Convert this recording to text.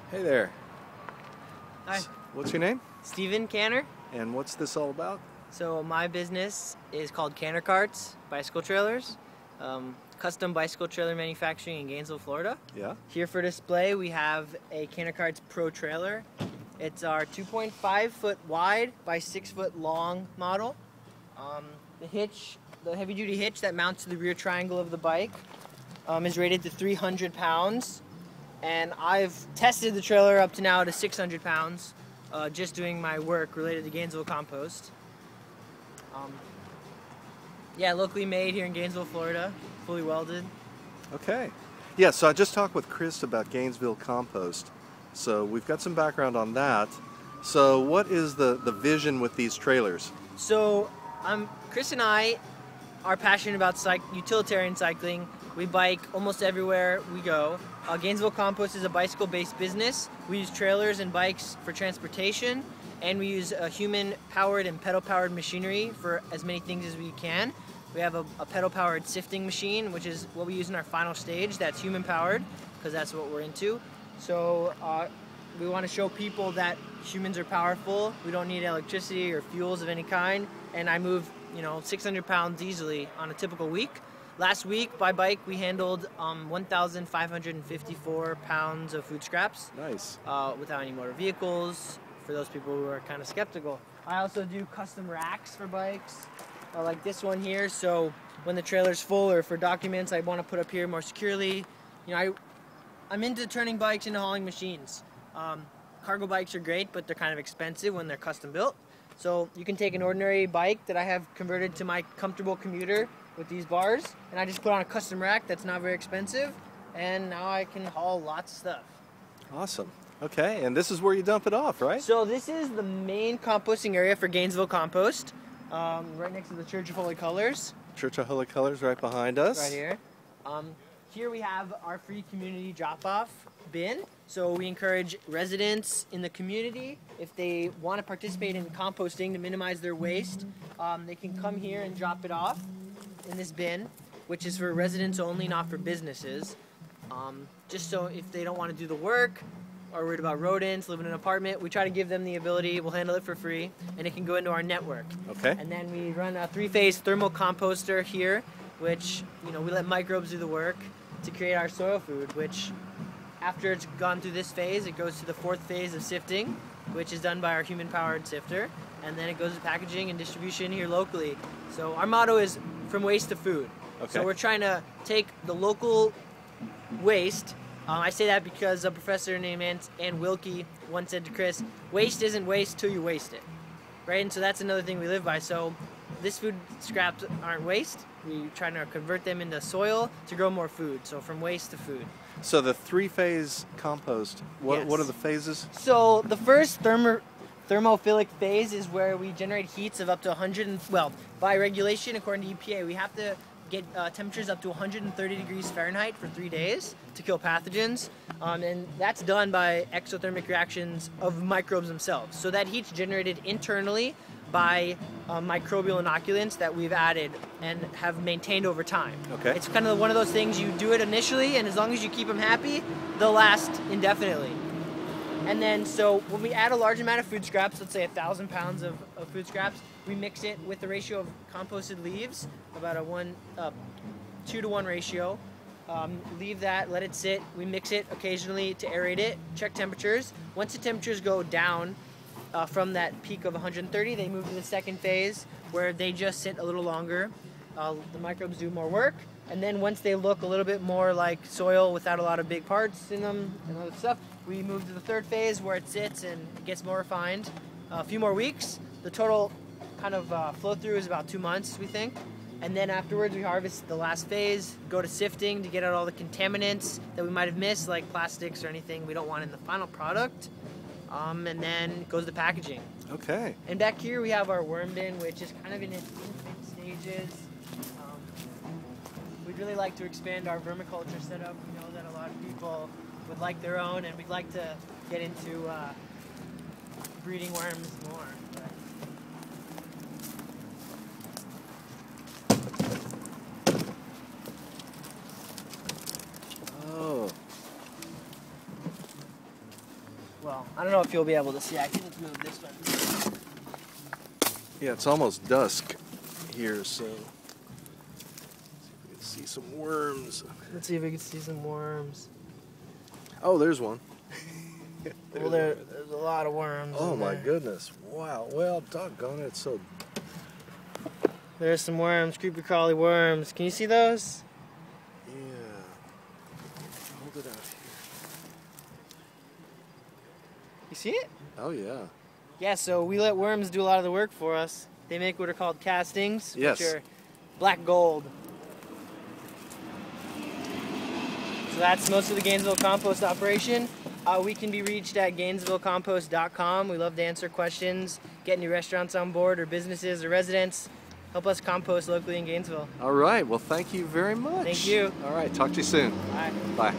Hey there. Hi. What's your name? Steven Canner. And what's this all about? So my business is called Canner Carts Bicycle Trailers, custom bicycle trailer manufacturing in Gainesville, Florida. Yeah. Here for display we have a Canner Carts Pro trailer. It's our 2.5 foot wide by 6 foot long model. The heavy duty hitch that mounts to the rear triangle of the bike is rated to 300 pounds. And I've tested the trailer up to now to 600 pounds, just doing my work related to Gainesville Compost. Yeah, locally made here in Gainesville, Florida, fully welded. Okay. Yeah, so I just talked with Chris about Gainesville Compost. So we've got some background on that. So what is the vision with these trailers? So Chris and I are passionate about utilitarian cycling. We bike almost everywhere we go. Gainesville Compost is a bicycle-based business. We use trailers and bikes for transportation, and we use human-powered and pedal-powered machinery for as many things as we can. We have a pedal-powered sifting machine, which is what we use in our final stage. That's human-powered, because that's what we're into. So we want to show people that humans are powerful. We don't need electricity or fuels of any kind, and I move 600 pounds easily on a typical week. Last week, by bike, we handled 1,554 pounds of food scraps. Nice. Without any motor vehicles, for those people who are kind of skeptical. I also do custom racks for bikes, like this one here, so when the trailer's full or for documents I want to put up here more securely. I'm into turning bikes into hauling machines. Cargo bikes are great, but they're kind of expensive when they're custom built. So you can take an ordinary bike that I have converted to my comfortable commuter with these bars, and I just put on a custom rack that's not very expensive, and now I can haul lots of stuff. Awesome. Okay, and this is where you dump it off, right? So this is the main composting area for Gainesville Compost, right next to the Church of Holy Colors. Church of Holy Colors right behind us. Right here. Here we have our free community drop-off bin. So we encourage residents in the community, if they want to participate in composting to minimize their waste, they can come here and drop it off in this bin, which is for residents only, not for businesses. Just so if they don't want to do the work, or worried about rodents, live in an apartment, we try to give them the ability, we'll handle it for free, and it can go into our network. Okay. And then we run a 3-phase thermal composter here, which, we let microbes do the work to create our soil food, which after it's gone through this phase, it goes to the 4th phase of sifting, which is done by our human-powered sifter, and then it goes to packaging and distribution here locally. So our motto is from waste to food. Okay. So we're trying to take the local waste. I say that because a professor named Ann Wilkie once said to Chris, waste isn't waste till you waste it, right? And so that's another thing we live by. So this food scraps aren't waste. We're trying to convert them into soil to grow more food. So from waste to food. So the 3-phase compost, what are the phases? So the first thermophilic phase is where we generate heats of up to 100, by regulation, according to EPA, we have to get temperatures up to 130 degrees Fahrenheit for 3 days to kill pathogens, and that's done by exothermic reactions of microbes themselves. So that heat's generated internally by microbial inoculants that we've added and have maintained over time. Okay. It's kind of one of those things, you do it initially, and as long as you keep them happy, they'll last indefinitely. And then, so when we add a large amount of food scraps, let's say 1,000 pounds of food scraps, we mix it with the ratio of composted leaves, about a 2-to-1 ratio. Leave that, let it sit. We mix it occasionally to aerate it, check temperatures. Once the temperatures go down from that peak of 130, they move to the 2nd phase, where they just sit a little longer. The microbes do more work. And then once they look a little bit more like soil without a lot of big parts in them and other stuff, we move to the 3rd phase where it sits and it gets more refined. A few more weeks. The total kind of flow through is about 2 months, we think. And then afterwards we harvest the last phase, go to sifting to get out all the contaminants that we might have missed, like plastics or anything we don't want in the final product. And then it goes to packaging. Okay. And back here we have our worm bin, which is kind of in its infant stages. We'd really like to expand our vermiculture setup. We know that a lot of people would like their own, and we'd like to get into breeding worms more. Well, I don't know if you'll be able to see. I can just move this one. Yeah, it's almost dusk here, so see if we can see some worms. Let's see if we can see some worms. Oh, there's one. Well, there's a lot of worms. Oh in my there. goodness. Wow. Well, doggone it, it's so... There's some worms, creepy crawly worms. Can you see those? Yeah. Hold it out here. You see it? Oh, yeah. Yeah, so we let worms do a lot of the work for us. They make what are called castings, Yes. which are black gold. So that's most of the Gainesville Compost operation. We can be reached at GainesvilleCompost.com. We love to answer questions, get new restaurants on board, or businesses or residents. Help us compost locally in Gainesville. All right. Well, thank you very much. Thank you. All right. Talk to you soon. Bye. Bye.